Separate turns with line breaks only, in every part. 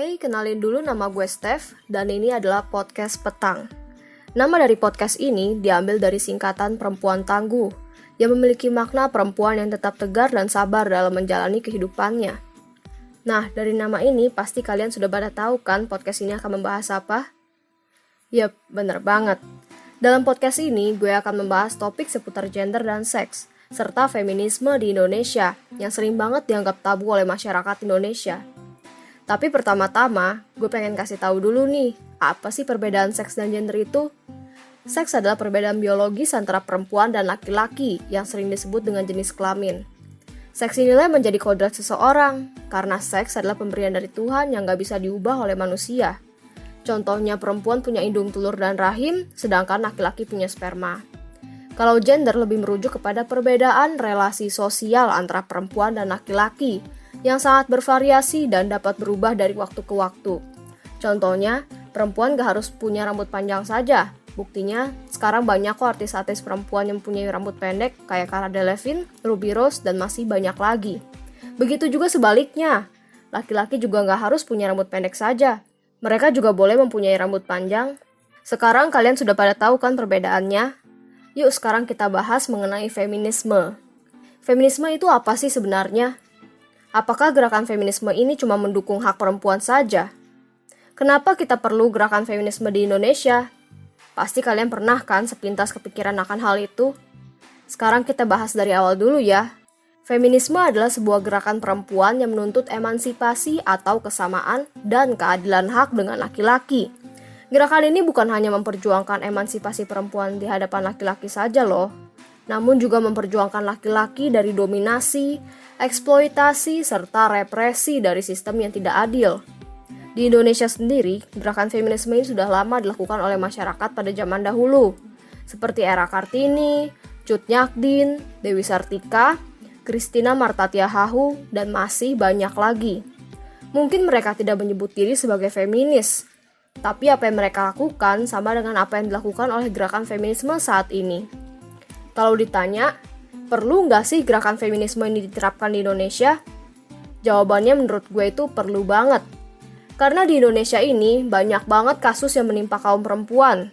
Oke, kenalin dulu nama gue Steph, dan ini adalah podcast Petang. Nama dari podcast ini diambil dari singkatan perempuan tangguh, yang memiliki makna perempuan yang tetap tegar dan sabar dalam menjalani kehidupannya. Nah, dari nama ini pasti kalian sudah pada tahu kan podcast ini akan membahas apa? Yap, bener banget. Dalam podcast ini, gue akan membahas topik seputar gender dan seks, serta feminisme di Indonesia, yang sering banget dianggap tabu oleh masyarakat Indonesia. Tapi pertama-tama, gue pengen kasih tahu dulu nih, apa sih perbedaan seks dan gender itu? Seks adalah perbedaan biologis antara perempuan dan laki-laki yang sering disebut dengan jenis kelamin. Seks inilah menjadi kodrat seseorang, karena seks adalah pemberian dari Tuhan yang gak bisa diubah oleh manusia. Contohnya perempuan punya indung telur dan rahim, sedangkan laki-laki punya sperma. Kalau gender lebih merujuk kepada perbedaan relasi sosial antara perempuan dan laki-laki, yang sangat bervariasi dan dapat berubah dari waktu ke waktu. Contohnya, perempuan gak harus punya rambut panjang saja. Buktinya, sekarang banyak kok artis-artis perempuan yang punya rambut pendek kayak Cara Delevingne, Ruby Rose, dan masih banyak lagi. Begitu juga sebaliknya, laki-laki juga gak harus punya rambut pendek saja. Mereka juga boleh mempunyai rambut panjang. Sekarang kalian sudah pada tahu kan perbedaannya? Yuk sekarang kita bahas mengenai feminisme. Feminisme itu apa sih sebenarnya? Apakah gerakan feminisme ini cuma mendukung hak perempuan saja? Kenapa kita perlu gerakan feminisme di Indonesia? Pasti kalian pernah kan sepintas kepikiran akan hal itu? Sekarang kita bahas dari awal dulu ya. Feminisme adalah sebuah gerakan perempuan yang menuntut emansipasi atau kesamaan dan keadilan hak dengan laki-laki. Gerakan ini bukan hanya memperjuangkan emansipasi perempuan di hadapan laki-laki saja loh, namun juga memperjuangkan laki-laki dari dominasi, eksploitasi, serta represi dari sistem yang tidak adil. Di Indonesia sendiri, gerakan feminisme ini sudah lama dilakukan oleh masyarakat pada zaman dahulu, seperti era Kartini, Cut Nyak-din, Dewi Sartika, Christina Marta Tiahahu, dan masih banyak lagi. Mungkin mereka tidak menyebut diri sebagai feminis, tapi apa yang mereka lakukan sama dengan apa yang dilakukan oleh gerakan feminisme saat ini. Kalau ditanya, perlu nggak sih gerakan feminisme ini diterapkan di Indonesia? Jawabannya menurut gue itu perlu banget. Karena di Indonesia ini banyak banget kasus yang menimpa kaum perempuan.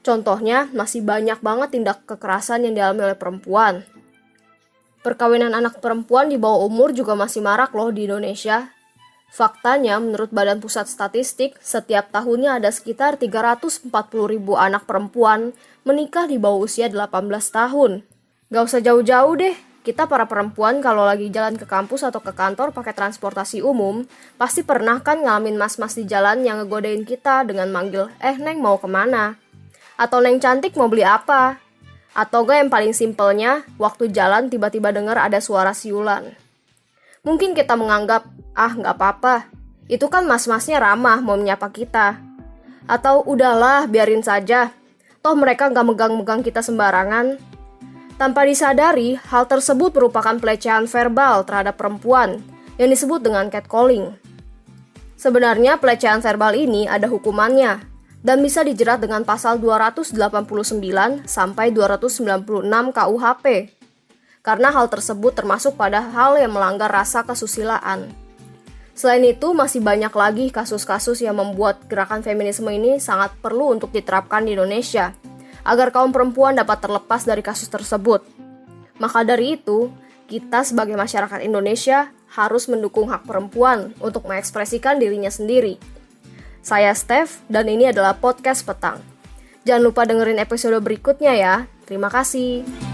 Contohnya, masih banyak banget tindak kekerasan yang dialami oleh perempuan. Perkawinan anak perempuan di bawah umur juga masih marak loh di Indonesia. Faktanya, menurut Badan Pusat Statistik, setiap tahunnya ada sekitar 340.000 anak perempuan menikah di bawah usia 18 tahun. Gak usah jauh-jauh deh, kita para perempuan kalau lagi jalan ke kampus atau ke kantor pakai transportasi umum, pasti pernah kan ngalamin mas-mas di jalan yang ngegodain kita dengan manggil, Neng mau kemana? Atau Neng cantik mau beli apa? Atau gak yang paling simpelnya, waktu jalan tiba-tiba dengar ada suara siulan. Mungkin kita menganggap, gak apa-apa, itu kan mas-masnya ramah mau menyapa kita. Atau udahlah biarin saja, toh mereka gak megang-megang kita sembarangan. Tanpa disadari, hal tersebut merupakan pelecehan verbal terhadap perempuan yang disebut dengan catcalling. Sebenarnya pelecehan verbal ini ada hukumannya dan bisa dijerat dengan pasal 289 sampai 296 KUHP. Karena hal tersebut termasuk pada hal yang melanggar rasa kesusilaan. Selain itu, masih banyak lagi kasus-kasus yang membuat gerakan feminisme ini sangat perlu untuk diterapkan di Indonesia, agar kaum perempuan dapat terlepas dari kasus tersebut. Maka dari itu, kita sebagai masyarakat Indonesia harus mendukung hak perempuan untuk mengekspresikan dirinya sendiri. Saya Steph, dan ini adalah podcast Petang. Jangan lupa dengerin episode berikutnya ya. Terima kasih.